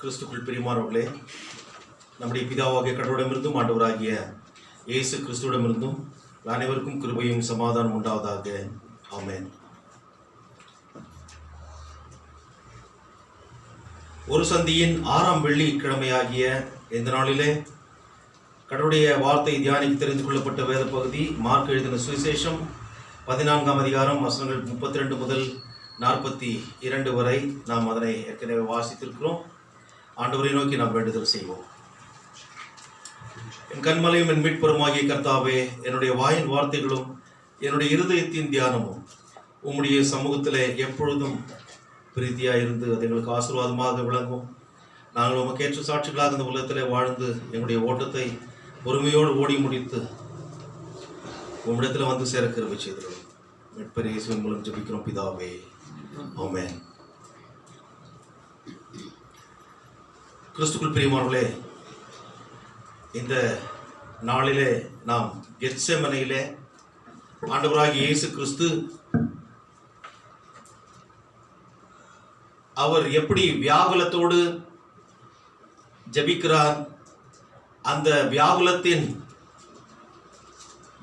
கிறிஸ்துக்குள் பிரியமானவர்களே, நம்முடைய பிதாவாகிய கடவுளிடமிருந்தும் ஆண்டவராகிய இயேசு கிறிஸ்துவிடமிருந்தும் அனைவருக்கும் கிருபையும் சமாதானம் உண்டாவதாக. ஆமென். ஒரு சந்தியின் 6ஆம் வெள்ளிக்கிழமையாகிய இந்த நாளிலே கடவுளுடைய வார்த்தை தியானிக்கு தெரிந்து கொள்ளப்பட்ட வேத பகுதி மார்க் எழுதின சுவிசேஷம் 14ஆம் அதிகாரம் வசனங்கள் 32 முதல் 42 வரை நாம் அதனை ஏற்கனவே வாசித்திருக்கிறோம். ஆண்டவரை நோக்கி நாம் வேண்டுதல் செய்வோம். என் கண்மலையும் என் மீட்பெருமாகிய கர்த்தாவே, என்னுடைய வாயின் வார்த்தைகளும் என்னுடைய இருதயத்தின் தியானமும் உம்முடைய சமூகத்திலே எப்பொழுதும் பிரீதியாயிருந்து அது எங்களுக்கு ஆசீர்வாதமாக விளங்கும். நாங்கள் உமக்கு ஏற்ற சாட்சிகளாக இந்த உலகத்திலே வாழ்ந்து எங்களுடைய ஓட்டத்தை பொறுமையோடு ஓடி முடித்து உம்மிடத்தில் வந்து சேர கிருபை செய்தோம். மீட்பர் இயேசுவின் மூலம் ஜெபிக்கிறோம் பிதாவே, ஆமென். கிறிஸ்துக்குள் பிரியமானவர்களே, இந்த நாளிலே நாம் கெத்செமனையிலே ஆண்டவராகிய இயேசு கிறிஸ்து அவர் எப்படி வியாகுலத்தோடு ஜெபிக்கிறார், அந்த வியாகுலத்தின்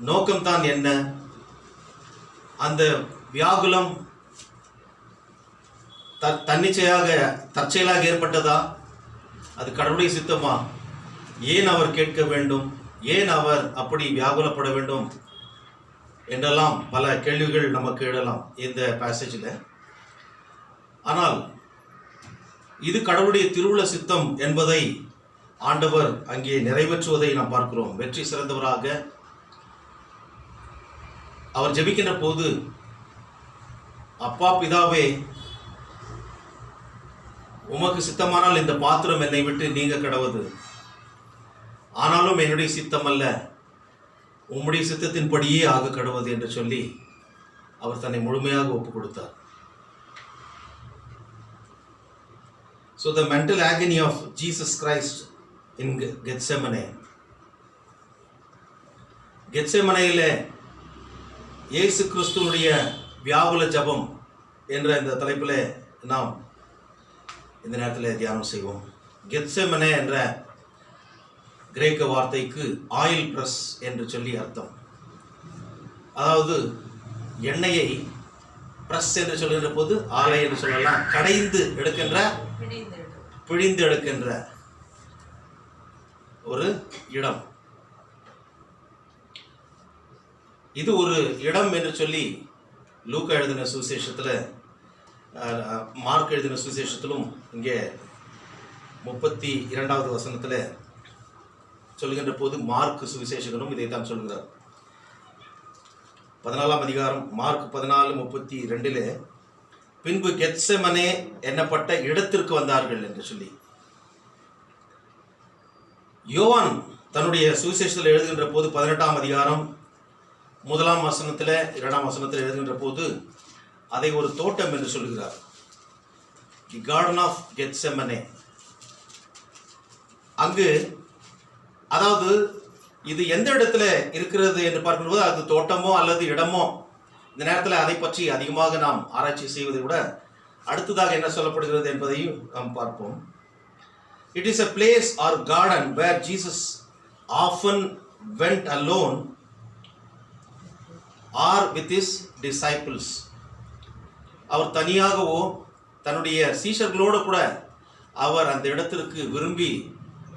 நோக்கம்தான் என்ன, அந்த வியாகுலம் தற்செயலாக ஏற்பட்டதா, அது கடவுளுடைய சித்தமா, ஏன் அவர் கேட்க வேண்டும், ஏன் அவர் அப்படி வியாகுலப்பட வேண்டும் என்றெல்லாம் பல கேள்விகள் நமக்கு எழலாம் இந்த பேசேஜில். ஆனால் இது கடவுளுடைய திருவுள சித்தம் என்பதை ஆண்டவர் அங்கே நிறைவேற்றுவதை நாம் பார்க்கிறோம். வெற்றி சிறந்தவராக அவர் ஜெபிக்கின்ற போது, அப்பா பிதாவே, உமக்கு சித்தமானால் இந்த பாத்திரம் என்னை விட்டு நீங்க கடவுது, ஆனாலும் என்னுடைய சித்தம் அல்ல, உம்முடைய சித்தத்தின்படியே ஆக கடவுது என்று சொல்லி அவர் தன்னை முழுமையாக ஒப்பு கொடுத்தார். So the mental agony of Jesus Christ in Gethsemane. கெத்செமனையிலே இயேசு கிறிஸ்துவுடைய வியாகுல ஜபம் என்ற இந்த தலைப்பில் நாம் இந்த நேரத்தில் தியானம் செய்வோம். கெத்செமனே என்ற கிரேக்க வார்த்தைக்கு ஆயில் பிரஸ் என்று சொல்லி அர்த்தம். அதாவது எண்ணெயை பிரஸ் என்று சொல்கின்ற போது ஆலை என்று சொல்லலாம், கடைந்து எடுக்கின்ற, பிழிந்து எடுக்கின்ற ஒரு இடம். இது ஒரு இடம் என்று சொல்லி லூக்கா எழுதின சுவிசேஷத்தில், மார்க் எழுதின சுவிசேஷத்திலும் இங்கே 32வது வசனத்தில் சொல்லுகின்ற போது மார்க் சுவிசேஷகனும் இதைத்தான் சொல்கிறார். 14ஆம் அதிகாரம் மார்க் 14:32 பின்பு கெத்செமனே என்னப்பட்ட இடத்திற்கு வந்தார்கள் என்று சொல்லி. யோவான் தன்னுடைய சுவிசேஷத்தில் எழுதுகின்ற போது 18ஆம் அதிகாரம் 1ஆம் வசனத்தில் 2ஆம் வசனத்தில் எழுதுகின்ற போது அதை ஒரு தோட்டம் என்று சொல்கிறார். தி கார்டன் ஆஃப் கெத்செமனே. அங்கு, அதாவது இது எந்த இடத்துல இருக்கிறது என்று பார்க்கும்போது அது தோட்டமோ அல்லது இடமோ, இந்த நேரத்தில் அதை பற்றி அதிகமாக நாம் ஆராய்ச்சி செய்வதை விட அடுத்ததாக என்ன சொல்லப்படுகிறது என்பதையும் நாம் பார்ப்போம். It is a place or garden where Jesus often went alone or with his disciples. அவர் தனியாகவோ தன்னுடைய சீஷர்களோடு கூட அவர் அந்த இடத்திற்கு விரும்பி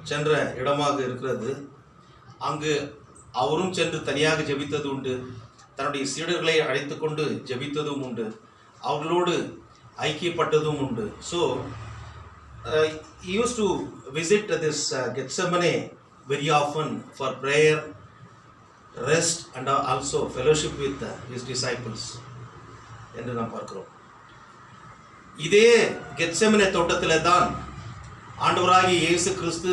சென்ற இடமாக இருக்கிறது. அங்கு அவரும் சென்று தனியாக ஜெபித்தது உண்டு, தன்னுடைய சீடர்களை அழைத்து கொண்டு ஜெபித்ததும் உண்டு, அவர்களோடு ஐக்கியப்பட்டதும் உண்டு. So he used to visit this Gethsemane very often for prayer, rest and also fellowship with his disciples என்று நாம் பார்க்கிறோம். இதே கெத்செமனே தோட்டத்திலே தான் ஆண்டவராகிய இயேசு கிறிஸ்து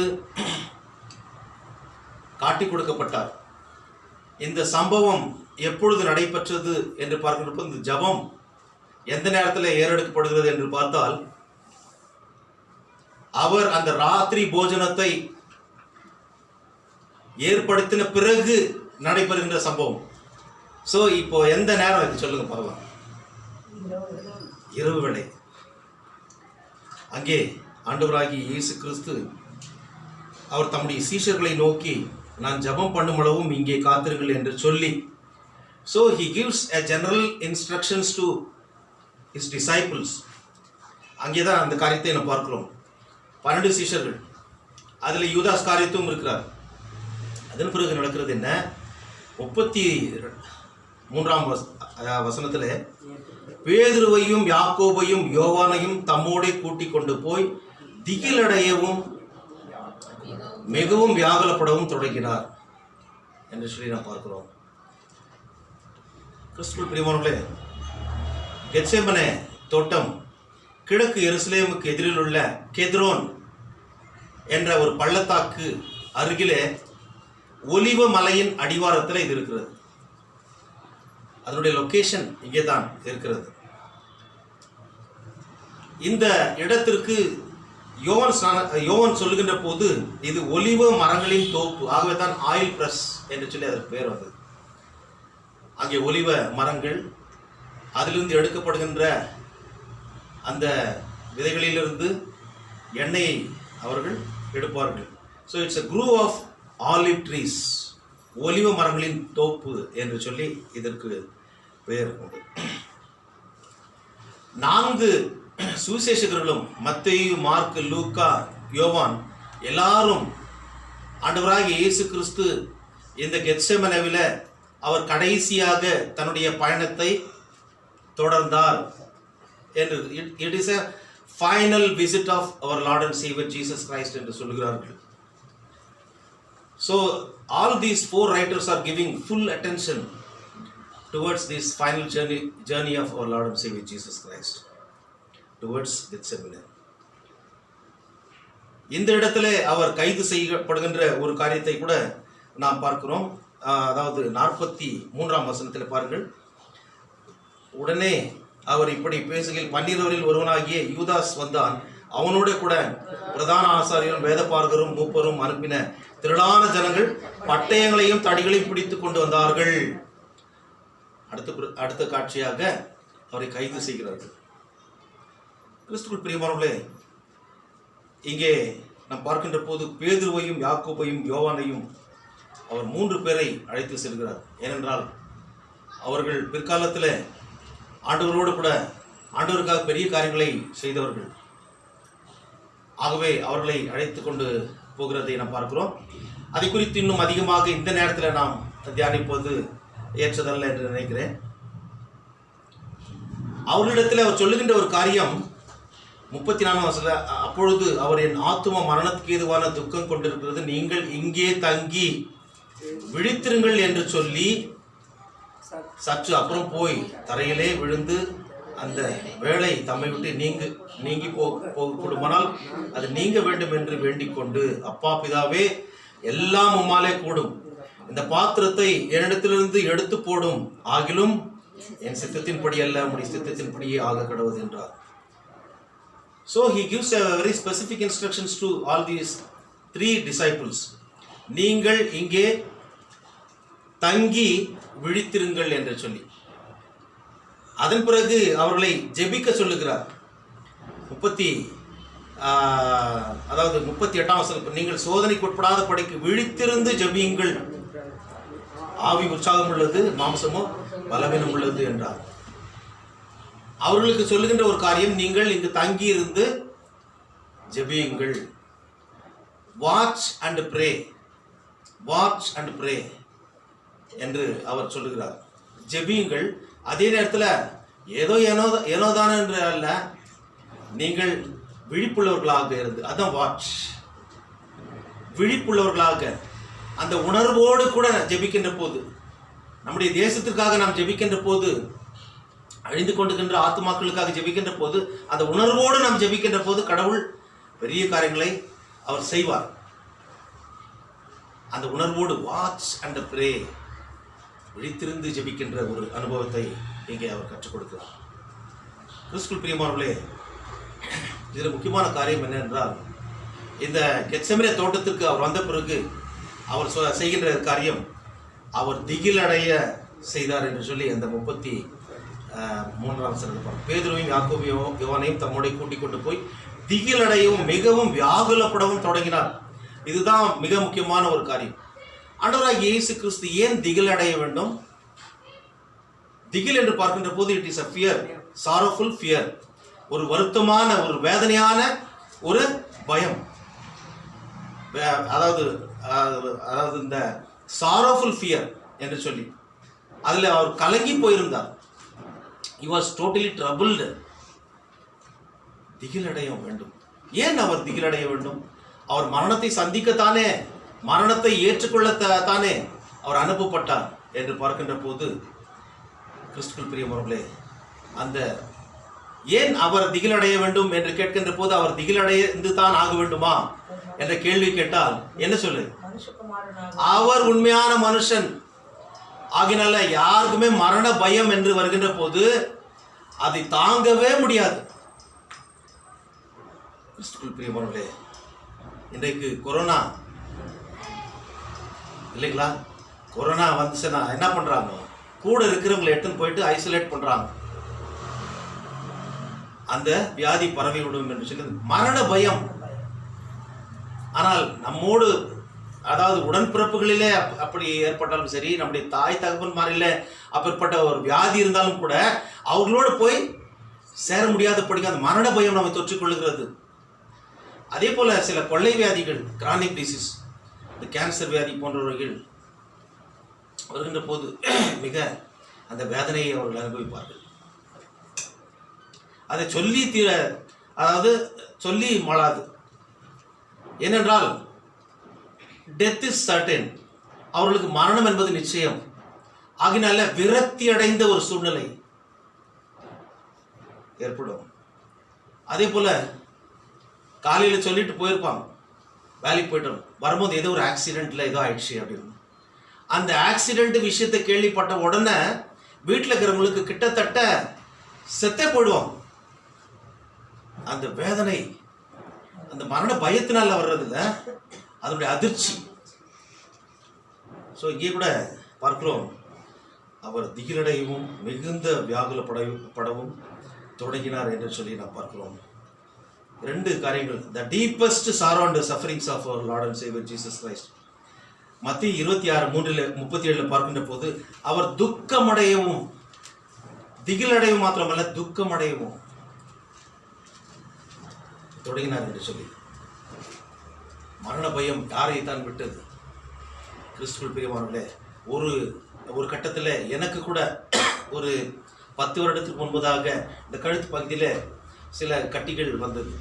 காட்டி கொடுக்கப்பட்டார். இந்த சம்பவம் எப்பொழுது நடைபெற்றது என்று பார்க்கின்றப்போ, இந்த ஜபம் எந்த நேரத்தில் ஏறெடுக்கப்படுகிறது என்று பார்த்தால், அவர் அந்த ராத்திரி போஜனத்தை ஏற்படுத்தின பிறகு நடைபெறுகின்ற சம்பவம். ஸோ இப்போ எந்த நேரம் இது சொல்லுங்க பார்க்கலாம். இரவு வேளை. அங்கே ஆண்டவராகிய இயேசு கிறிஸ்து அவர் தம்முடைய சீஷர்களை நோக்கி நான் ஜெபம் பண்ணும் அளவும் இங்கே காத்திருங்கள் என்று சொல்லி, so he gives a general instructions to his disciples. அங்கே தான் அந்த காரியத்தை நம்ம பார்க்கிறோம். 12 சீஷர்கள், அதில் யூதாஸ் காரியத்தும் இருக்கிறார். அதன் பிறகு நடக்கிறது என்ன? 33ஆம் வசனத்தில் பேதுருவையும் யாக்கோபையும் யோவானையும் தம்மோடே கூட்டிக் கொண்டு போய் திகிலடையவும் மிகவும் வியாகுலப்படவும் தொடங்கினார் என்று சொல்லி நாம் பார்க்கிறோம். கிறிஸ்துவுக்குள் பிரியமானவர்களே, கெத்செமனே தோட்டம் கிழக்கு எருசலேமுக்கு எதிரில் உள்ள கெத்ரோன் என்ற ஒரு பள்ளத்தாக்கு அருகிலே ஒலிவ மலையின் அடிவாரத்தில் இது இருக்கிறது. அதனுடைய லொகேஷன் இங்கே தான் இருக்கிறது. இந்த இடத்திற்கு யோவான் சொல்லுகின்ற போது இது ஒலிவ மரங்களின் தோப்பு, ஆகவே தான் ஆயில் பிரஸ் என்று சொல்லி அதற்கு பேர் வந்தது. அங்கே ஒலிவ மரங்கள், அதிலிருந்து எடுக்கப்படுகின்ற அந்த விதைகளிலிருந்து எண்ணெயை அவர்கள் எடுப்பார்கள். So it's a grove of olive trees, ஒலிவ மரங்களின் தோப்பு என்று சொல்லி இதற்கு பெயர் உண்டு. 4 சுவிசேஷகர்களும் மத்தேயு, மார்க்கு, லூக்கா, யோவான் எல்லாரும் ஆண்டவராகிய இயேசு கிறிஸ்து இந்த கெத்செமனேவில் அவர் கடைசியாக தன்னுடைய பயணத்தை தொடர்ந்தார் என்று, it is a final visit of our Lord and Savior Jesus Christ என்று சொல்கிறார்கள். So all these 4 writers are giving full attention towards this final journey of our Lord and Savior Jesus Christ towards Gethsemane. இந்த இடத்திலே அவர் கைது செய்யப்படுகின்ற ஒரு காரியத்தை கூட நாம் பார்க்கிறோம். அதாவது 43ஆம் வசனத்தில் பாருங்கள். உடனே அவர் இப்படி பேசுகையில் 12 ஒருவனாகிய யூதாஸ் வந்தான். அவனோட கூட பிரதான ஆசாரியரும் வேதபாரகரும் மூப்பரும் அனுப்பின திரளான ஜனங்கள் பட்டயங்களையும் தடிகளையும் பிடித்து கொண்டு வந்தார்கள். அடுத்த காட்சியாக அவரை கைது செய்கிறார்கள். கிறிஸ்துவுக்குள் பிரியமானவர்களே, இங்கே நாம் பார்க்கின்ற போது பேதுருவையும் யாக்கோபையும் யோவானையும் அவர் 3 பேரை அழைத்து செல்கிறார். ஏனென்றால் அவர்கள் பிற்காலத்தில் ஆண்டவரோடு கூட ஆண்டவருக்காக பெரிய காரியங்களை செய்தவர்கள். ஆகவே அவர்களை அழைத்து கொண்டு போகிறதை நாம் பார்க்கிறோம். அதை குறித்து இன்னும் அதிகமாக இந்த நேரத்தில் நாம் தியானிப்பது ஏற்றதல்ல என்று நினைக்கிறேன். அவர்களிடத்தில் அவர் சொல்லுகின்ற ஒரு காரியம் 34ஆம் வசனம், அப்பொழுது அவர் என் ஆத்தும மரணத்துக்கு ஏதுவான துக்கம் கொண்டிருக்கிறது, நீங்கள் இங்கே தங்கி விழித்திருங்கள் என்று சொல்லி சற்று அப்புறம் போய் தரையிலே விழுந்து அந்த வேலை தம்மை விட்டு நீங்கி போகக்கூடுமானால் அது நீங்க வேண்டும் என்று வேண்டிக் கொண்டு, அப்பா பிதாவே எல்லாம் உம்மாலே கூடும், இந்த பாத்திரத்தை என்னிடத்திலிருந்து எடுத்து போடும், ஆகிலும் என் சித்தத்தின்படி அல்ல உம்முடைய சித்தத்தின்படியே ஆக கடவுது என்றார். So he gives a very specific instructions to all these 3 disciples. நீங்கள் இங்கே தங்கி விழித்திருங்கள் என்று சொல்லி அதன் பிறகு அவர்களை ஜெபிக்க சொல்லுகிறார். 38ஆம் வசனம், நீங்கள் சோதனைக்கு உட்படாத படிக்கு விழித்திருந்து ஜெபியுங்கள், ஆவி உற்சாகம் உள்ளது, மாம்சமோ பலவீனம் உள்ளது என்றார். அவர்களுக்கு சொல்லுகின்ற ஒரு காரியம், நீங்கள் இங்கு தங்கி இருந்து ஜெபியுங்கள். Watch and pray, watch and pray என்று அவர் சொல்லுகிறார். ஜெபியுங்கள். அதே நேரத்தில் ஏனோதான என்று அல்ல, நீங்கள் விழிப்புள்ளவர்களாக இருந்து, அதான் வாட்ச், விழிப்புள்ளவர்களாக அந்த உணர்வோடு கூட ஜெபிக்கின்ற போது, நம்முடைய தேசத்திற்காக நாம் ஜெபிக்கின்ற போது, அழிந்து கொண்டிருக்கின்ற ஆத்துமாக்களுக்காக ஜெபிக்கின்ற போது, அந்த உணர்வோடு நாம் ஜெபிக்கின்ற போது கடவுள் பெரிய காரியங்களை அவர் செய்வார். அந்த உணர்வோடு வாட்ச் அண்ட் ப்ரே, விழித்திருந்து ஜெபிக்கின்ற ஒரு அனுபவத்தை இங்கே அவர் கற்றுக் கொடுக்கிறார். கிறிஸ்துவுக்குள் பிரியமானவர்களே, இதில் முக்கியமான காரியம் என்னவென்றால், இந்த கெத்செமனே தோட்டத்திற்கு அவர் வந்த பிறகு அவர் செய்கின்ற காரியம், அவர் திகிலடைய செய்தார் என்று சொல்லி அந்த 33ஆம் வசனத்தில் பேதுருவையும் யாக்கோபையும் யோவானையும் தம்மோட கூட்டிக் கொண்டு போய் திகிலடையவும் மிகவும் வியாகுலப்படவும் தொடங்கினார். இதுதான் மிக முக்கியமான ஒரு காரியம். ஆண்டவராகிய இயேசு கிறிஸ்து ஏன் திகிலடைய வேண்டும்? திகில் என்று பார்க்கின்ற போது it is a fear, sorrowful fear, ஒரு வருத்தமான, ஒரு வேதனையான ஒரு பயம். அதாவது இந்த sorrowful fear என்று சொல்லி அதில் அவர் கலங்கி போயிருந்தார். he was totally troubled. திகிலடைய வேண்டும். ஏன் அவர் திகிலடைய வேண்டும்? அவர் மரணத்தை சந்திக்கத்தானே, மரணத்தை ஏற்றுக்கொள்ளத்தானே அவர் அனுப்பப்பட்டார் என்று பார்க்கின்ற போது, கிறிஸ்துவுக்குள் பிரியமானவர்களே, அந்த ஏன் அவர் திகிலடைய வேண்டும் என்று கேட்கின்ற போது அவர் திகிலடைந்து தான் ஆக வேண்டுமா என்ற கேள்வி கேட்டால் என்ன சொல்லு? அவர் உண்மையான மனுஷன் ஆகினால யாருக்குமே மரண பயம் என்று வருகின்ற போது அதை தாங்கவே முடியாது. கிறிஸ்துவுக்குள் பிரியமானவர்களே, இன்றைக்கு கொரோனா இல்லைங்களா? கொரோனா வந்துச்சுன்னா என்ன பண்றாங்க? கூட இருக்கிறவங்களை எடுத்துன்னு போயிட்டு ஐசோலேட் பண்றாங்க. அந்த வியாதி பரவி விடும் என்று சொல்லி மரண பயம். ஆனால் நம்மோடு, அதாவது உடன்பிறப்புகளிலே அப்படி ஏற்பட்டாலும் சரி, நம்முடைய தாய் தகப்பன்மாரிலே அப்பேற்பட்ட ஒரு வியாதி இருந்தாலும் கூட அவர்களோடு போய் சேர முடியாதபடிக்கு அந்த மரண பயம் நம்மை தொற்றிக்கொள்ளுகிறது. அதே போல சில கொள்ளை வியாதிகள், கிரானிக் டிசீஸ், இந்த கேன்சர் வியாதி போன்றவர்கள் வருகின்ற போது மிக அந்த வேதனையை அவர்கள் அனுபவிப்பார்கள். அதை சொல்லி சொல்லி மாளாது. ஏனென்றால் டெத் இஸ் சர்டன், அவர்களுக்கு மரணம் என்பது நிச்சயம். ஆகினால விரக்தி அடைந்த ஒரு சூழ்நிலை ஏற்படும். அதே போல காலையில் சொல்லிட்டு போயிருப்பாங்க, வேலைக்கு போயிட்டு வரும்போது ஏதோ ஒரு ஆக்சிடென்ட்ல ஏதோ ஆயிடுச்சு அப்படின்னு. அந்த ஆக்சிடென்ட் விஷயத்தை கேள்விப்பட்ட உடனே வீட்டில் இருக்கிறவங்களுக்கு கிட்டத்தட்ட செத்தே போயிடுவோம். அந்த வேதனை, அந்த மரண பயத்தினால வர்றதில்ல, அதனுடைய அதிர்ச்சி. ஸோ இங்கே கூட பார்க்கிறோம், அவர் திகிலடையவும் மிகுந்த வியாகுலப்படவும் தொடங்கினார் என்று சொல்லி நாம் பார்க்கிறோம். ரெண்டு காரியங்கள், the deepest sorrow and sufferings of our Lord and Saviour Jesus Christ. மத்திய 26:3-37 பார்க்கின்ற போது அவர் துக்கமடையவும், திகிலடையவும் மாத்திரமல்ல துக்கமடையவும் தொடங்கினார் என்று சொல்லி. மரண பயம் யாரை தான் விட்டது? கிறிஸ்துவுக்குள் பிரியமானவர்களே, ஒரு கட்டத்தில் எனக்கு கூட ஒரு 10 வருடத்துக்கு முன்பதாக இந்த கழுத்து பகுதியில் சில கட்டிகள் வந்தது.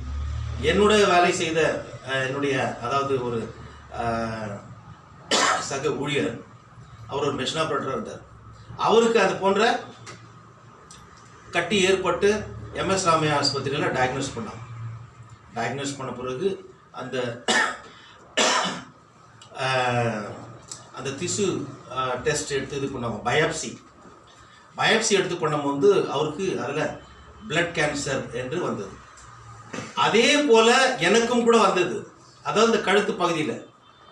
என்னுடைய வேலை செய்த என்னுடைய, அதாவது ஒரு சக ஊழியர், அவர் ஒரு மெஷின் ஆப்ரேட்டராக இருந்தார். அவருக்கு அது போன்ற கட்டி ஏற்பட்டு MS ராமையா ஆஸ்பத்திரியில் டயக்னோஸ் பண்ணாங்க. டயக்னோஸ் பண்ண பிறகு அந்த திசு டெஸ்ட் எடுத்து இது பண்ணாங்க, பயாப்சி எடுத்து பண்ணும்போது அவருக்கு அதில் பிளட் கேன்சர் என்று வந்தது. அதே போல் எனக்கும் கூட வந்தது, அதாவது இந்த கழுத்து பகுதியில்.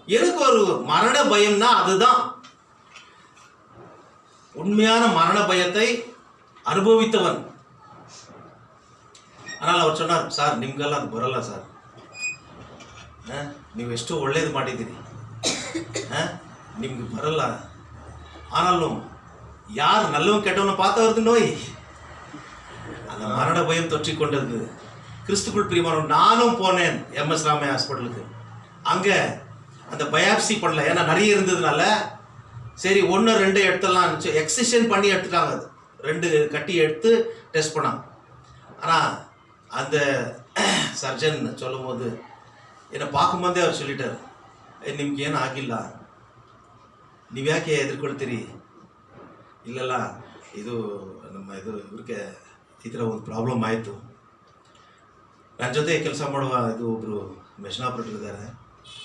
எனக்கு ஒரு மரண பயம்னா அதுதான். உண்மையான மரண பயத்தை ಅನುಭವಿತವನ್. ஆனால் அவர் சொன்னார், சார் ನಿಮಗೆಲ್ಲ ಅದು ಬರಲ್ಲ ಸರ್, ನೀವು ಎಷ್ಟು ಒಳ್ಳೇದು ಮಾಡಿದ್ದೀರಿ, ನಿಮ್ಗೆ ಬರಲ್ಲ. ஆனாலும் யார் நல்லவன் கெட்டவனை பார்த்து வருது நோய், அந்த மரண பயம் தொற்றிக்கொண்டது. கிறிஸ்துக்குள் பிரியமானவன், நானும் போனேன் MS ராமையா ஹாஸ்பிட்டலுக்கு. அங்கே அந்த பயாப்சி பண்ணல, ஏன்னா நிறைய இருந்ததுனால சரி 1-2 எடுத்துடலாம், எக்ஸிஷன் பண்ணி எடுத்துட்டாங்க. அது 2 கட்டி எடுத்து டெஸ்ட் பண்ணாங்க. ஆனால் அந்த ಸರ್ಜನ್ சொல்லும் போது என்னை பார்க்கும்போதே அவர் சொல்லிட்டார், ನಿಮ್ಗೆ ಏನು ಆಗಿಲ್ಲ, ನೀವ್ಯಾಕೆ ಎದುರ್ಕೊಳ್ತೀರಿ, ಇಲ್ಲಲ್ಲ ಇದು ನಮ್ಮ ಇವ್ರಿಗೆ ಈ ಥರ ಒಂದು ಪ್ರಾಬ್ಲಮ್ ಆಯಿತು. ನನ್ನ ಜೊತೆ ಕೆಲಸ ಮಾಡುವ ಒಬ್ಬರು ಮೆಷಿನ್ ಆಪ್ರೇಟರ್ ಇದ್ದಾರೆ,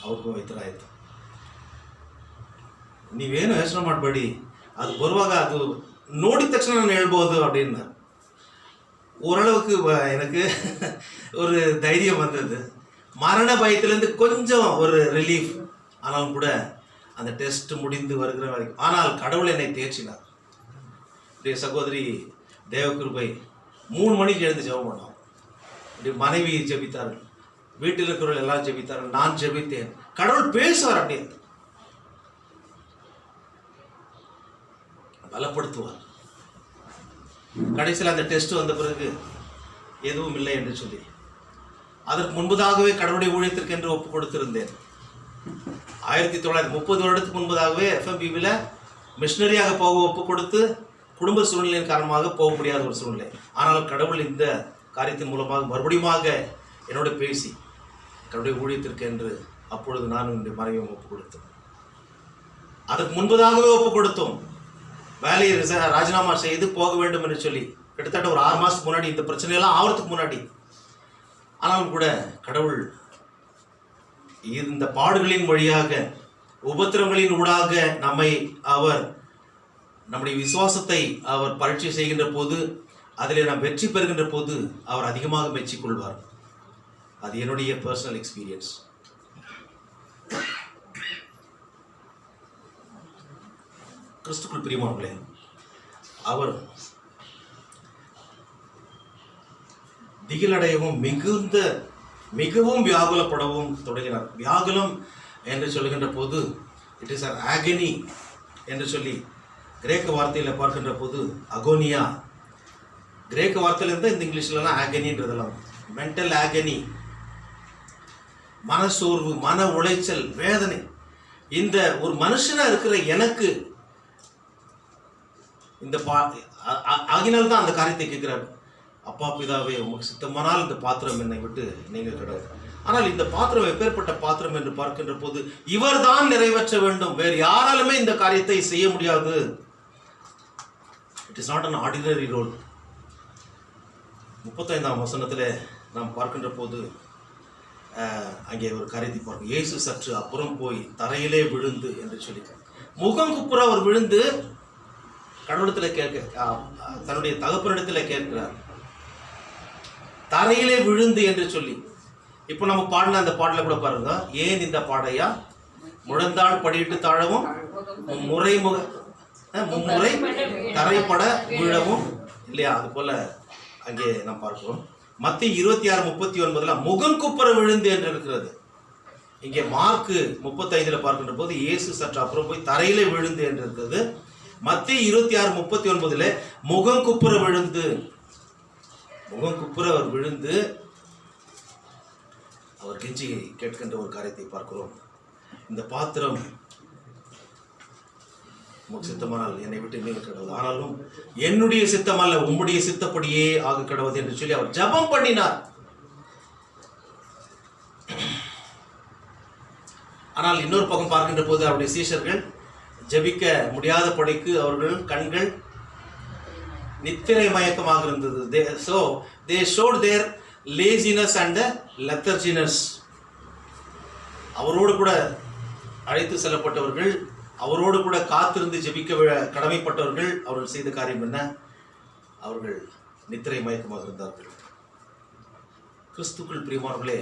ಅವ್ರಿಗೂ ಈ ಥರ ಆಯಿತು, ನೀವೇನು ಯೋಚನೆ ಮಾಡಬೇಡಿ, ಅದು ಬರುವಾಗ ಅದು ನೋಡಿದ ತಕ್ಷಣ ನಾನು ಹೇಳ್ಬೋದು அப்படின்னு. ஓரளவுக்கு எனக்கு ஒரு தைரியம் வந்தது. மரண பயத்திலேருந்து கொஞ்சம் ஒரு ரிலீஃப். ஆனாலும் கூட அந்த டெஸ்ட் முடிந்து வருகிற வரைக்கும், ஆனால் கடவுள் என்னை தேர்ச்சினார். சகோதரி தேவகிருபை 3 மணிக்கு எழுந்து ஜெபம் பண்ணோம். மனைவி ஜெபித்தார்கள், வீட்டில் இருக்கிறவர்கள் எல்லாம் ஜெபித்தார்கள், நான் ஜெபித்தேன். கடவுள் பேசுவார், அப்படியே பலப்படுத்துவார். கடைசியில் அந்த டெஸ்ட் வந்த பிறகு எதுவும் இல்லை என்று சொல்லி, அதற்கு முன்பதாகவே கடவுளுடைய ஊழியத்திற்கு என்று ஒப்பு கொடுத்திருந்தேன். 1930 வருடத்துக்கு முன்பதாகவே FMBவில் மிஷனரியாக போக ஒப்பு கொடுத்து குடும்ப சூழ்நிலையின் காரணமாக போக முடியாத ஒரு சூழ்நிலை. ஆனால் கடவுள் இந்த காரியத்தின் மூலமாக மறுபடியுமாக என்னோட பேசி கடவுளுடைய ஊழியத்திற்கு என்று அப்பொழுது நான் என்னுடைய மனைவியை ஒப்பு கொடுத்தோம். அதற்கு முன்பதாகவே ஒப்பு கொடுத்தோம். வேலையை ராஜினாமா செய்து போக வேண்டும் என்று சொல்லி கிட்டத்தட்ட ஒரு 6 மாதத்துக்கு முன்னாடி, இந்த பிரச்சனையெல்லாம் ஆகிறதுக்கு முன்னாடி. ஆனாலும் கூட கடவுள் இந்த பாடுகளின் வழியாக, உபத்திரங்களின் ஊடாக அவர் நம்முடைய விசுவாசத்தை அவர் பரீட்சை செய்கின்ற போது, அதில் நாம் வெற்றி பெறுகின்ற போது அவர் அதிகமாக மெச்சிக்கொள்வார். அது என்னுடைய பர்சனல் எக்ஸ்பீரியன்ஸ். கிறிஸ்துக்குள் பிரியமானவர்களே, அவர் திகிலடையவும் மிகவும் வியாகுலப்படவும் தொடங்கினார். வியாகுலம் என்று சொல்லுகின்ற போது இட் இஸ் அன் ஆகனி என்று சொல்லி கிரேக்க வார்த்தையில் பார்க்கின்ற போது அகோனியா, கிரேக்க வார்த்தையிலிருந்து இந்த இங்கிலீஷ்லலாம் ஆகனின்றதெல்லாம் மென்டல் ஆகனி, மனசோர்வு, மன உளைச்சல், வேதனை. இந்த ஒரு மனுஷனா இருக்கிற எனக்கு இந்த ஆகினால் தான் அந்த காரியத்தை கேட்கிறார். அப்பா பிதாவே, உமக்கு சித்தமானால் இந்த பாத்திரம் என்னை விட்டு நீங்க கிடையாது. ஆனால் இந்த பாத்திரம் எப்பேற்பட்ட பாத்திரம் என்று பார்க்கின்ற போது இவர் தான் நிறைவேற்ற வேண்டும், வேறு யாராலுமே இந்த காரியத்தை செய்ய முடியாது. It is not an ordinary role. 35ஆம் வசனத்தில் நாம் பார்க்கின்ற போது அங்கே ஒரு காரியத்தை பார்க்கும். இயேசு சற்று அப்புறம் போய் தரையிலே விழுந்து என்று சொல்லி முகம் குப்புற அவர் விழுந்து கடவுளத்தில் தன்னுடைய தகப்பனிடத்தில் கேட்கிறார், தரையிலே விழுந்து என்று சொல்லி. இப்போ நம்ம பாடின அந்த பாடல கூட பாருங்க, ஏன் இந்த பாடையா முழந்தாள் படியிட்டு தாழவும் மும்முறை தரைப்பட விழவும் இல்லையா? அது போல அங்கே நாம் பார்க்கிறோம். மத்திய 26:39 முகம் குப்புற விழுந்து என்று இருக்கிறது. இங்கே மார்க்கு 35 பார்க்கின்ற போது இயேசு சற்று அப்புறம் போய் தரையிலே விழுந்து என்று இருக்கிறது. மத்திய 26:39 முகம் குப்புற விழுந்து, முகம் குப்புற அவர் விழுந்து அவர் கெஞ்சி கேட்கின்ற ஒரு காரியத்தை பார்க்கிறோம். இந்த பாத்திரம் உமக்கு சித்தமானால் என்னை விட்டு நீங்க கடவுது, ஆனாலும் என்னுடைய சித்தமல்ல உம்முடைய சித்தப்படியே ஆக கடவுது என்று சொல்லி அவர் ஜெபம் பண்ணினார். ஆனால் இன்னொரு பக்கம் பார்க்கின்ற போது அவருடைய சீஷர்கள் ஜெபிக்க முடியாத படிக்கு அவர்கள் கண்கள் நித்திரை மயக்கமாக இருந்தது. They showed their laziness and letharginess. அவரோடு கூட அழைத்து செல்லப்பட்டவர்கள், அவரோடு கூட காத்திருந்து ஜெபிக்க கடமைப்பட்டவர்கள், அவர்கள் செய்த காரியம் என்ன? அவர்கள் நித்திரை மயக்கமாக இருந்தார்கள். கிறிஸ்துக்குள் பிரியமானவர்களே,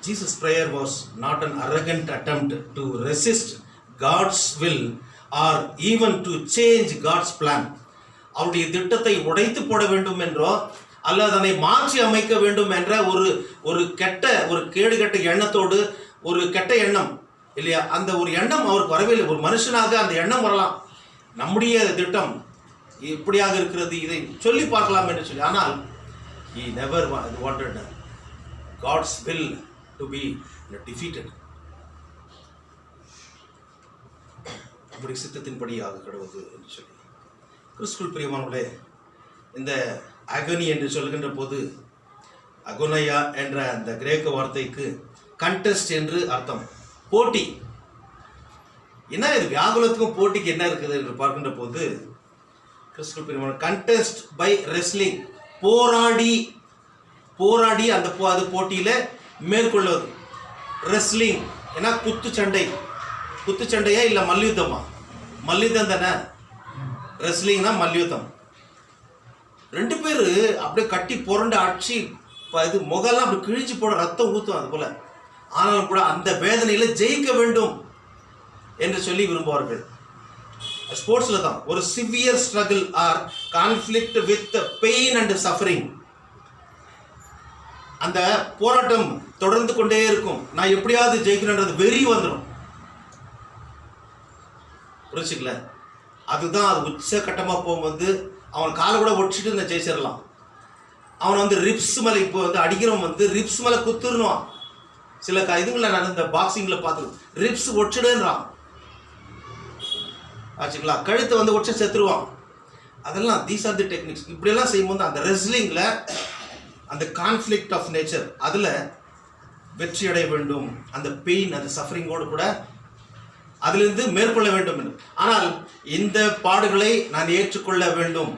Jesus' prayer was not an arrogant attempt to resist God's will or even to change God's plan. அவருடைய திட்டத்தை உடைத்து போட வேண்டும் என்றோ அல்லது அதனை மாற்றி அமைக்க வேண்டும் என்ற ஒரு கேடுகட்ட எண்ணத்தோடு, ஒரு கெட்ட எண்ணம் இல்லையா, அந்த ஒரு எண்ணம் அவருக்கு வரவே இல்லை. ஒரு மனுஷனாக அந்த எண்ணம் வரலாம், நம்முடைய திட்டம் இப்படியாக இருக்கிறது, இதை சொல்லி பார்க்கலாம் என்று சொல்லி. ஆனால் he never wanted God's will to be defeated. அப்படி சித்தத்தின்படியாக கடவுது என்று சொல்லி. கிறிஸ்துவுக்குள் பிரியமானவர்களே, இந்த அகனி என்று சொல்கின்ற போது அகோனையா என்ற அந்த கிரேக்க வார்த்தைக்கு கண்டெஸ்ட் என்று அர்த்தம், போட்டி. என்ன இது வியாகுலத்துக்கும் போட்டிக்கு என்ன இருக்குது என்று பார்க்கின்ற போது கிறிஸ்துவுக்குள் பிரியமான கண்டெஸ்ட் பை ரெஸ்லிங், போராடி அந்த அது போட்டியில மேற்கொள்வது. ரெஸ்லிங் ஏன்னா குத்துச்சண்டையா இல்ல மல்யுத்தமா? மல்யுத்தம் தானே. ரெஸ்லிங்னா மல்யுத்தம். ரெண்டு பேரு அப்படியே கட்டி புரண்டு அடிச்சு இது முகெல்லாம் அப்படி கிழிச்சு போட ரத்தம் ஊத்தும் அது போல. ஆனாலும் கூட அந்த வேதனையில ஜெயிக்க வேண்டும் என்று சொல்லி விரும்புவார்கள். ஸ்போர்ட்ஸ்ல தான் ஒரு severe struggle R conflict with pain and suffering. அந்த போராட்டம் தொடர்ந்து கொண்டே இருக்கும். நான் எப்படியாவது ஜெயிக்கணுன்றது வெறி வந்துடும். புரிச்சுக்கல? அதுதான் அது உச்சகட்டமாக போகும்போது அவன் காலை கூட ஒடிச்சிட்டு இந்த ஜெயிச்சிடலாம். அவன் வந்து ரிப்ஸ் மேலே இப்போ வந்து அடிக்கிறவன் வந்து ரிப்ஸ் மேலே குத்துருவான். சில இதுங்களில் நான் இந்த பாக்ஸிங்கில் பார்த்து ரிப்ஸ் ஒடிச்சிடுன்றான் ஆச்சுங்களா. கழுத்தை வந்து ஒடிச்சு செத்துருவான். அதெல்லாம் தீஸ் ஆர் தி டெக்னிக்ஸ். இப்படியெல்லாம் செய்யும்போது அந்த ரெஸ்லிங்கில் அந்த கான்ஃப்ளிக்ட் ஆஃப் நேச்சர் அதில் வெற்றி அடைய வேண்டும். அந்த பெயின் அந்த சஃபரிங்கோடு கூட அதிலிருந்து மேற்கொள்ள வேண்டும் என்று. ஆனால் இந்த பாடுகளை நான் ஏற்றுக்கொள்ள வேண்டும்,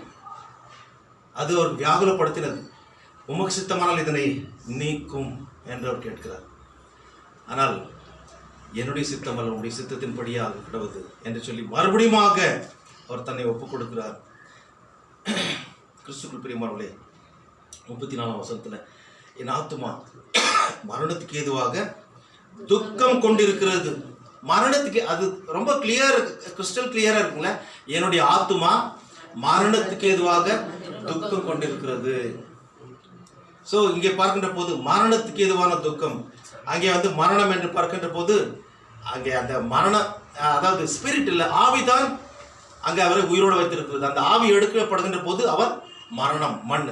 அது ஒரு வியாகுலப்படுத்தினது. உமக்கு சித்தமானால் இதனை நீக்கும் என்று அவர் கேட்கிறார். ஆனால் என்னுடைய சித்தம் அல்ல, உங்களுடைய சித்தத்தின்படியாக கிடவது என்று சொல்லி மறுபடியும் அவர் தன்னை ஒப்புக் கொடுக்கிறார். கிறிஸ்துக்குள் பிரியமானவர்களே, 34ஆம் வசனத்தில் என் ஆத்துமா மரணத்துக்கு ஏதுவாக துக்கம் கொண்டிருக்கிறது. மரணத்துக்கு அது ரொம்ப கிளியர், கிறிஸ்டல் கிளியராக இருக்குங்களே. என்னுடைய ஆத்துமா மரணத்துக்கு ஏதுவாக துக்கம் கொண்டிருக்கிறது. ஸோ இங்கே பார்க்கின்ற போது மரணத்துக்கு ஏதுவான துக்கம், அங்கே வந்து மரணம் என்று பார்க்கின்ற போது அங்கே அந்த மரணம், அதாவது ஸ்பிரிட் இல்லை, ஆவிதான் அங்கே அவரை உயிரோடு வைத்திருக்கிறது. அந்த ஆவி எடுக்கப்படுகின்ற போது அவர் மரணம், மண்.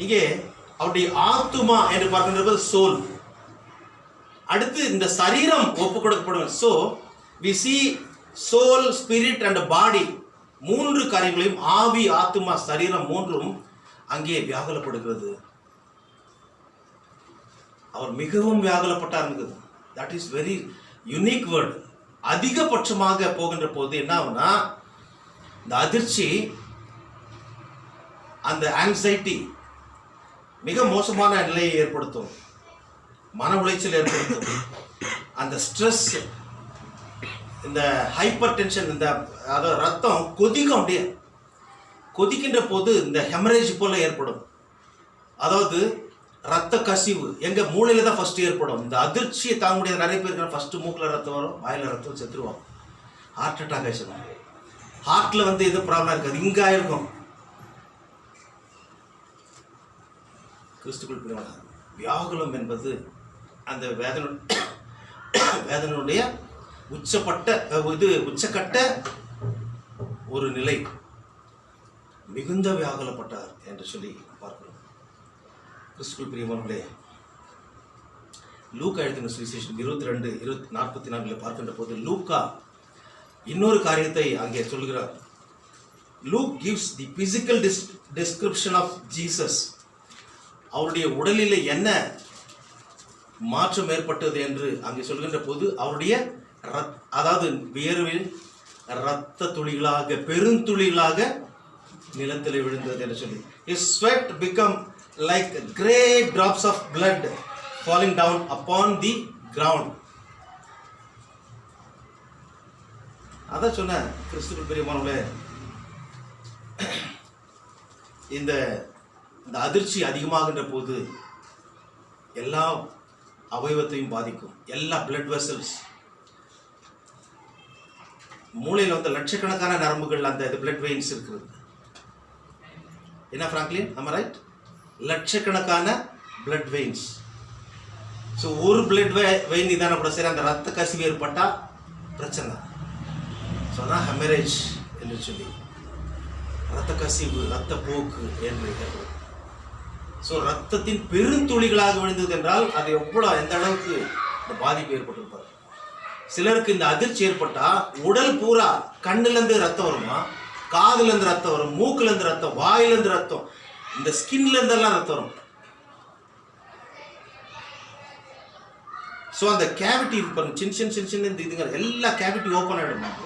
இங்கே அவருடைய ஆத்துமா என்று பார்க்கின்ற போது சோல். அடுத்து இந்த சரீரம் ஒப்பு கொடுக்கப்படும். So we see soul, spirit and body, மூன்று காரியங்களையும், ஆவி, ஆத்துமா, சரீரம் மூன்றும் அங்கே வியாகுலப்படுகிறது. அவர் மிகவும் வியாகுலப்பட்டார். That is very unique word. அதிகபட்சமாக போகின்ற போது என்ன ஆகுனா, இந்த அதிர்ச்சி, அந்த ஆங்ஸைட்டி மிக மோசமான நிலையை ஏற்படுத்தும், மன உளைச்சல் ஏற்படுத்தும். அந்த ஸ்ட்ரெஸ், இந்த ஹைப்பர் டென்ஷன், இந்த அதாவது ரத்தம் கொதிக்கும். அப்படியே கொதிக்கின்ற போது இந்த ஹெமரேஜ் போல ஏற்படும். அதாவது ரத்த கசிவு எங்க மூளையில தான் ஃபர்ஸ்ட் ஏற்படும். இந்த அதிர்ச்சியை தாங்க முடியாத நிறைய பேருக்கு ஃபர்ஸ்ட் மூக்கில் ரத்தம் வரும், வாயில ரத்தம், செத்துருவாங்க. ஹார்ட் அட்டாக் ஆயிடுச்சு. ஹார்ட்ல வந்து எதுவும் ப்ராப்ளம் இருக்காது, இங்க ஆயிருக்கும். கிறிஸ்துக்குள் பிரியமான, வியாகுலம் என்பது அந்த வேதனுடைய உச்சக்கட்ட ஒரு நிலை. மிகுந்த வியாகுலப்பட்டார் என்று சொல்லி பார்க்கிறோம். கிறிஸ்துக்குள் பிரியமானவர்களே, லூக்கா எழுதின சுவிசேஷம் 22:44 பார்க்கின்ற போது லூக்கா இன்னொரு காரியத்தை அங்கே சொல்கிறார். Luke gives the physical description of Jesus. அவருடைய உடலில் என்ன மாற்றம் ஏற்பட்டது என்று அங்கே சொல்கின்ற போது அவருடைய அதாவது வியர்வில் இரத்த துளிகளாக, பெருந்துளிகளாக நிலத்தில் விழுந்தது என்று சொல்லி, his sweat become like great drops of blood falling down upon the ground. அதான் சொன்ன கிறிஸ்துவுக்குள் பிரியமானவர்களே, இந்த அதிர்ச்சி அதிகமாகின்ற போது எல்லா அவயவத்தையும் பாதிக்கும். எல்லா பிளட் வெசல்ஸ், மூளையில் வந்து லட்சக்கணக்கான நரம்புகள், அந்த பிளட் வெயின்ஸ் இருக்கிறது. என்ன ஃப்ராங்க்லின், am I right? லட்சக்கணக்கான பிளட் வெயின்ஸ். ஸோ ஒரு பிளட் வெயின் இதான கூட சரி, அந்த ரத்த கசிவு ஏற்பட்டால் பிரச்சனை. ஸோ அதான் ஹெமரேஜ் என்று சொல்லி, ரத்த கசிவு, ரத்த போக்கு என்று ஏற்படும். ஸோ ரத்தத்தின் பெருந்துளிகளாக விழுந்தது என்றால் அது எவ்வளோ, எந்த அளவுக்கு இந்த பாதிப்பு ஏற்பட்டிருப்பார். சிலருக்கு இந்த அதிர்ச்சி ஏற்பட்டால் உடல் பூரா, கண்ணுலேருந்து ரத்தம் வருமா, காதுலேருந்து ரத்தம் வரும், மூக்குலேருந்து ரத்தம், வாயிலேருந்து ரத்தம், இந்த ஸ்கின்லேருந்தெல்லாம் ரத்தம் வரும். ஸோ அந்த கேவிட்டி இருப்பாங்க, சின்ன இந்த இதுங்க எல்லா கேவிட்டி ஓப்பன் ஆகிடும்.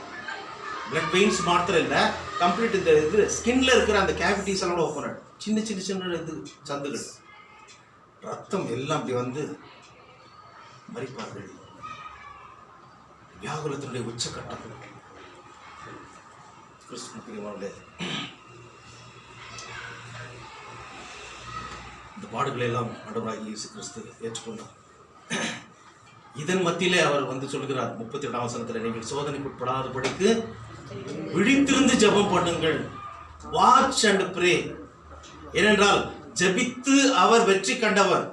பிளட் வெயின்ஸ் மாத்திரம் இல்லை, கம்ப்ளீட் இந்த இது ஸ்கின்ல இருக்கிற அந்த கேவிட்டிஸ் எல்லாம் ஓப்பன் ஆகிடும். சின்ன இது சந்துகள், ரத்தம் எல்லாம் அப்படி வந்து மறிப்பார்கள். வியாகுலத்தினுடைய உச்சக்கட்டம். இந்த பாடுகளை எல்லாம் ஆண்டவராகிய இயேசு கிறிஸ்து ஏற்றுக்கொண்டார். இதன் மத்தியிலே அவர் வந்து சொல்கிறார் 32ஆம் வசனத்தில், நீங்கள் சோதனைக்கு உட்படாதபடிக்கு விழித்திருந்து ஜெபம் பண்ணுங்கள், வாட்ச் அண்ட் ப்ரே. ஏனென்றால் ஜெபித்து அவர் வெற்றி கண்டவர்.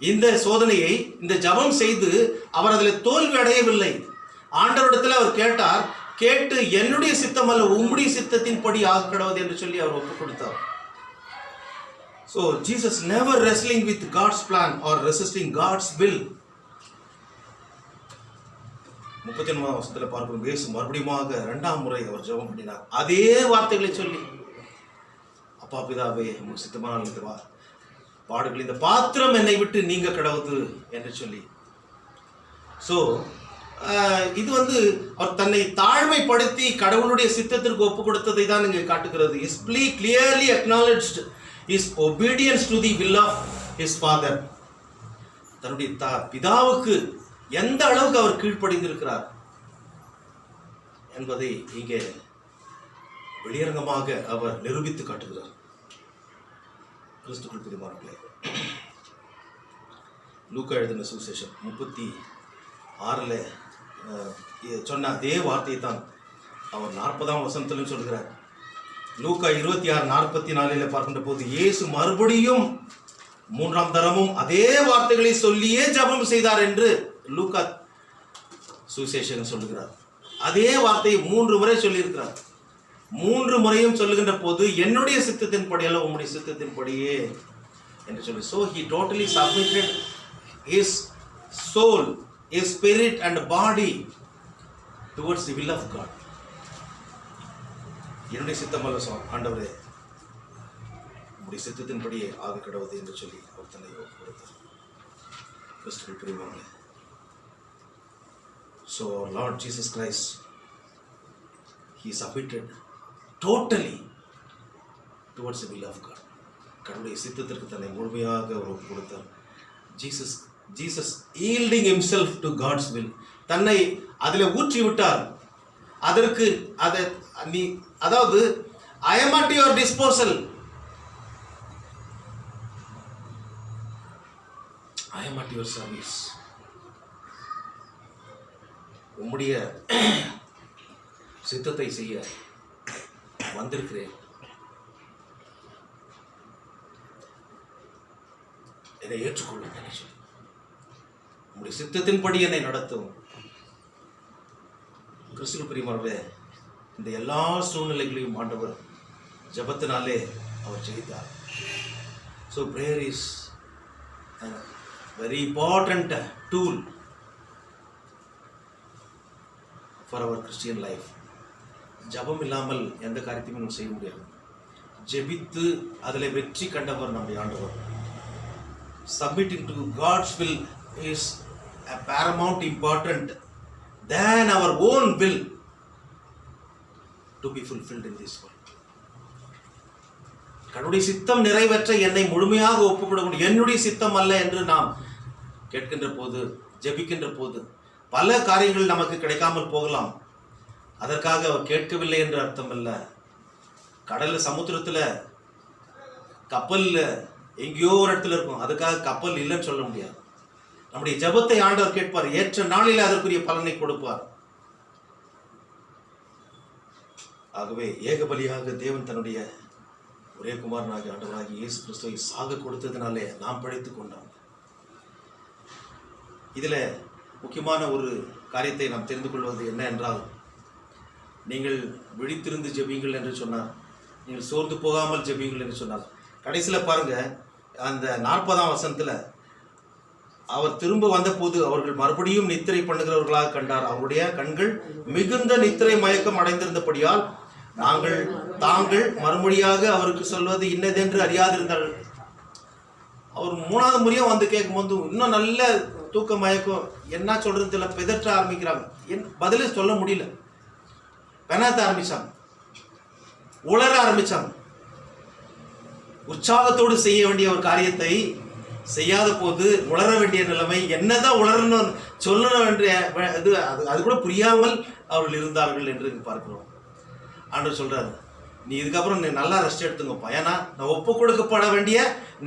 இந்த சோதனையை, இந்த ஜெபம் செய்து அவர் அதில் தோல்வி அடையவில்லை. ஆண்டவரிடத்தில் அவர் கேட்டார். கேட்டு என்னுடைய சித்தம் அல்ல உம்முடைய சித்தத்தின்படி ஆக கடவுது என்று சொல்லி அவர் ஒப்புக் கொடுத்தார். So Jesus never wrestling with God's plan or resisting God's will. 39 வசனத்தில் பார்க்கும் இயேசு மறுபடியும் இரண்டாம் முறை அவர் ஜெபம் பண்ணினார். அதே வார்த்தைகளை சொல்லி, அப்பா பிதாவே உமக்கு சித்தமான இந்த பாடுகள் இந்த பாத்திரம் என்னை விட்டு நீங்க கடவுது என்று சொல்லி. ஸோ இது அவர் தன்னை தாழ்மைப்படுத்தி கடவுளுடைய சித்தத்திற்கு ஒப்பு கொடுத்ததை தான் இங்கே காட்டுகிறது. His plea clearly acknowledged his obedience to the will of his father. தன்னுடைய பிதாவுக்கு எந்த அளவுக்கு அவர் கீழ்ப்படிந்திருக்கிறார் என்பதை இங்கே வெளியரங்கமாக அவர் நிரூபித்து காட்டுகிறார். கிறிஸ்துக்குள் பிரியமானவர்களே, லூக்கா எழுதின சுவிசேஷம் 36 சொன்ன அதே வார்த்தையை தான் அவர் 40ஆம் வசனத்திலும் சொல்கிறார். லூக்கா 26:44 பார்க்கின்ற போது இயேசு மறுபடியும் 3ஆம் தரமும் அதே வார்த்தைகளை சொல்லியே ஜெபம் செய்தார் என்று லூக்கா சுவிசேஷகன் சொல்லுகிறார். அதே வார்த்தையை 3 முறை சொல்லியிருக்கிறார். 3 முறையும் சொல்லுகின்ற போது என்னுடைய சித்தத்தின்படி அல்ல உம்முடைய சித்தத்தின்படியே என்று சொல்லி. So he totally submitted his soul, his spirit and body towards the will of God. என்னுடைய சித்தம் அல்ல ஆண்டவரே உம்முடைய சித்தத்தின்படியே ஆக கடவுது என்று சொல்லி அவர் தன்னை ஒப்புக்கொடுத்தார். கிறிஸ்துவுக்குள் பிரியமானவர்களே, so Lord Jesus Christ, he submitted totally towards the will of God. கடவுளுடைய சித்தத்திற்கு தன்னை முழுமையாக அவர் ஒப்புக் கொடுத்தார். Jesus yielding himself to God's will, தன்னை அதில் ஊற்றி விட்டார். அதற்கு அதாவது I am at your disposal, I am at your service. உம்முடைய சித்தத்தை செய்ய வந்திருக்கிறேன், என்னை ஏற்றுக்கொள்ளுங்கள், உம்முடைய சித்தத்தின்படி என்னை நடத்தும். கிறிஸ்துவுக்குள் பிரியமானவர்களே, இந்த எல்லா சூழ்நிலைகளையும் ஆண்டவர் ஜெபத்தினாலே அவர் ஜெயித்தார். So prayer is a very important tool for our Christian life. ஜெபம் இல்லாமல் எந்த காரியத்தையும் நம்ம செய்ய முடியாது. ஜெபித்து அதில் வெற்றி கண்டவர் நம்முடைய ஆண்டவர். Submitting to God's will is a paramount important than our own will to be fulfilled in this world. கடவுளுடைய சித்தம் நிறைவேற்ற என்னை முழுமையாக ஒப்புக்கொட முடியும், என்னுடைய சித்தம் அல்ல என்று நாம் கேட்கின்ற போது, ஜெபிக்கின்ற போது பல காரியங்கள் நமக்கு கிடைக்காமல் போகலாம். அதற்காக அவர் கேட்கவில்லை என்று அர்த்தம் அல்ல. கடல்ல, சமுத்திரத்தில், கப்பலில் எங்கேயோ ஒரு இடத்துல இருக்கும், அதுக்காக கப்பல் இல்லைன்னு சொல்ல முடியாது. நம்முடைய ஜெபத்தை ஆண்டவர் கேட்பார், ஏற்ற நாளில் அதற்குரிய பலனை கொடுப்பார். ஆகவே ஏக பலியாக தேவன் தன்னுடைய ஒரே குமாரனாகிய ஆண்டவராகிய இயேசு கிறிஸ்துவை சாக கொடுத்ததினாலே நாம் பிழைத்துக் கொண்டோம். இதில் முக்கியமான ஒரு காரியத்தை நாம் தெரிந்து கொள்வது என்ன என்றால், நீங்கள் விழித்திருந்து ஜெபியுங்கள் என்று சொன்னார், நீங்கள் சோர்ந்து போகாமல் ஜெபியுங்கள் என்று சொன்னார். கடைசியில் பாருங்க, அந்த 40ஆம் வசனத்தில் அவர் திரும்ப வந்தபோது அவர்கள் மறுபடியும் நித்திரை பண்ணுகிறவர்களாக கண்டார். அவருடைய கண்கள் மிகுந்த நித்திரை மயக்கம் அடைந்திருந்தபடியால் தாங்கள் மறுமொழியாக அவருக்கு சொல்வது இன்னதென்று அறியாதிருந்தார்கள். அவர் 3வது முறையாக வந்து கேட்கும்போது இன்னும் நல்ல தூக்க மயக்கம், என்ன சொல்றது தெரியல, பிதற்ற ஆரம்பிக்கிறாங்க. பதிலே சொல்ல முடியல, பெணாத்த ஆரம்பிச்சாங்க, உளர ஆரம்பிச்சாங்க. உற்சாகத்தோடு செய்ய வேண்டிய ஒரு காரியத்தை செய்யாத போது உளர வேண்டிய நிலைமை, என்னதான் உளரணும் சொல்லணும் என்று அது கூட புரியாமல் அவர்கள் இருந்தார்கள் என்று பார்க்கிறோம். ஆண்டவர் சொல்றாரு, நீ இதுக்கப்புறம் நீ நல்லா ரெஸ்ட் எடுத்துங்கப்பா, ஏன்னா நான் ஒப்பு கொடுக்கப்பட வேண்டிய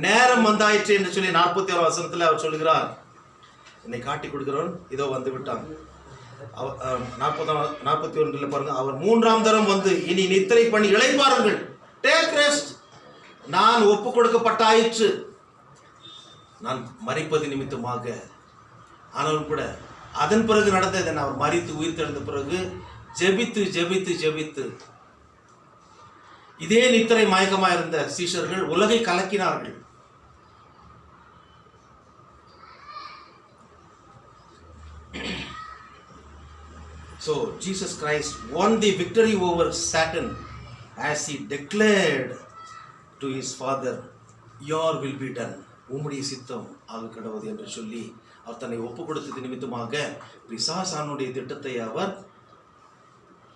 நேரம் வந்தாயிற்று என்று சொல்லி 41 வசனத்தில் அவர் சொல்லுகிறார். என்னை காட்டி கொடுக்கிறவன் இதோ வந்து விட்டான். 41 பாருங்க, அவர் 3ஆம் தரம் வந்து இனி நித்திரை பண்ணி இளைப்பாருங்கள், டேக் ரெஸ்ட், நான் ஒப்பு கொடுக்கப்பட்டாயிற்று, நான் மரிப்பது நிமித்தமாக. ஆனாலும் கூட அதன் பிறகு நடந்தது என்ன? அவர் மரித்து உயிர் தெழுந்த பிறகு ஜெபித்து ஜெபித்து ஜெபித்து இதே நித்திரை மயக்கமாக இருந்த சீஷர்கள் உலகை கலக்கினார்கள். So Jesus Christ won the victory over Satan as he declared to his father, your will be done, உம்முடைய சித்தம் ஆக கடவுது என்று சொல்லி அவர் தன்னை ஒப்பு கொடுத்தது நிமித்தமாக பிசாசானுடைய திட்டத்தை அவர்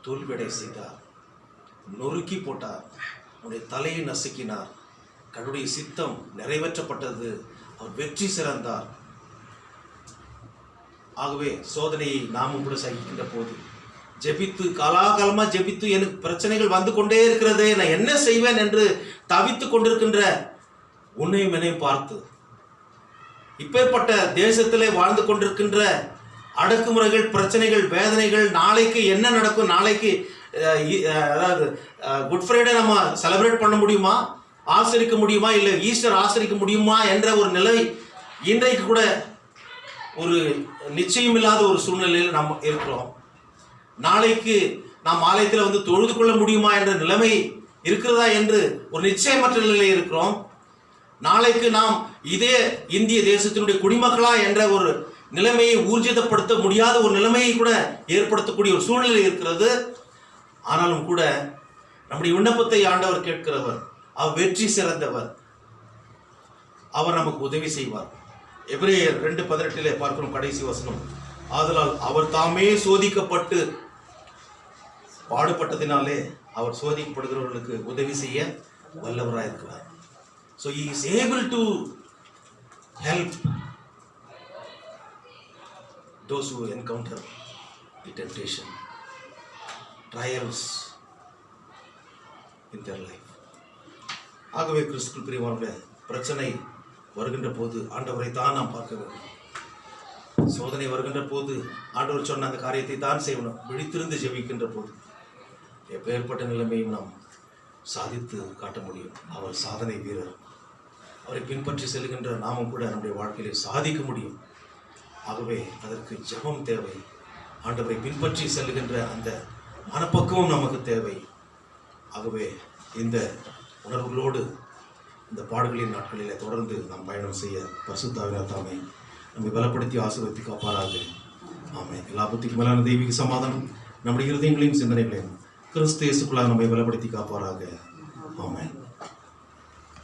தோல்வியடை செய்தார், நொறுக்கி போட்டார், அவருடைய தலையை நசுக்கினார். கடவுளுடைய சித்தம் நிறைவேற்றப்பட்டது, அவர் வெற்றி சிறந்தார். ஆகவே சோதனையை நாமும் கூட சகிக்கின்ற போது ஜெபித்து காலாகாலமாக ஜெபித்து எனக்கு பிரச்சனைகள் வந்து கொண்டே இருக்கிறது, நான் என்ன செய்வேன் என்று தவித்து கொண்டிருக்கின்ற உன்னையும் என்னையும் பார்த்து இப்பேற்பட்ட தேசத்திலே வாழ்ந்து கொண்டிருக்கின்ற அடக்குமுறைகள், பிரச்சனைகள், வேதனைகள், நாளைக்கு என்ன நடக்கும், நாளைக்கு அதாவது குட் ஃப்ரைடே நம்ம செலிப்ரேட் பண்ண முடியுமா, ஆசரிக்க முடியுமா, இல்லை ஈஸ்டர் ஆசரிக்க முடியுமா என்ற ஒரு நிலை இன்றைக்கு கூட ஒரு நிச்சயம் இல்லாத ஒரு சூழ்நிலையில் நாம் இருக்கிறோம். நாளைக்கு நாம் ஆலயத்தில் வந்து தொழுது கொள்ள முடியுமா என்ற நிலைமை இருக்கிறதா என்று ஒரு நிச்சயமற்ற நிலையில் இருக்கிறோம். நாளைக்கு நாம் இதே இந்திய தேசத்தினுடைய குடிமக்களா என்ற ஒரு நிலைமையை ஊர்ஜிதப்படுத்த முடியாத ஒரு நிலைமையை கூட ஏற்படுத்தக்கூடிய ஒரு சூழ்நிலை இருக்கிறது. ஆனாலும் கூட நம்முடைய விண்ணப்பத்தை ஆண்டவர் கேட்கிறவர், அவர் வெற்றி சிறந்தவர், அவர் நமக்கு உதவி செய்வார். எபிரேயர் 2:18 பார்க்கிறோம் கடைசி வசனம், ஆதலால் அவர் தாமே சோதிக்கப்பட்டு பாடுபட்டதினாலே அவர் சோதிக்கப்படுகிறவர்களுக்கு உதவி செய்ய வல்லவராயிருக்கிறார். So he is able to help those who encounter the temptation, trials in their life. ஆகவே கிறிஸ்துவுக்குள் பிரியமானவர்களே, பிரச்சனை வருகின்ற போது ஆண்டவரை தான் நாம் பார்க்க வேண்டும். சோதனை வருகின்ற போது ஆண்டவர் சொன்ன அந்த காரியத்தை தான் செய்யணும். விழித்திருந்து ஜெபிக்கின்ற போது எப்பேற்பட்ட நிலைமையும் நாம் சாதித்து காட்ட முடியும். அவர் சாதனை வீரர். அவரை பின்பற்றி செல்கின்ற நாமும் கூட நம்முடைய வாழ்க்கையிலே சாதிக்க முடியும். ஆகவே அதற்கு ஜெபம் தேவை. ஆண்டவரை பின்பற்றி செல்கின்ற அந்த மனப்பக்குவம் நமக்கு தேவை. ஆகவே இந்த உணர்வுகளோடு இந்த பாடுகளின் நாட்களிலே தொடர்ந்து நாம் பயணம் செய்ய பரிசுத்த ஆவியானவர் தாமே நம்மை பலப்படுத்தி ஆசீர்வதித்து காப்பாராக. ஆமென். எல்லா புத்திக்கும் மேலான தெய்வீக சமாதானம் நம்முடைய இருதயங்களையும் சிந்தனைகளையும் கிறிஸ்து இயேசுக்குள்ளாக நம்மை பலப்படுத்தி காப்பாராக. ஆமென்.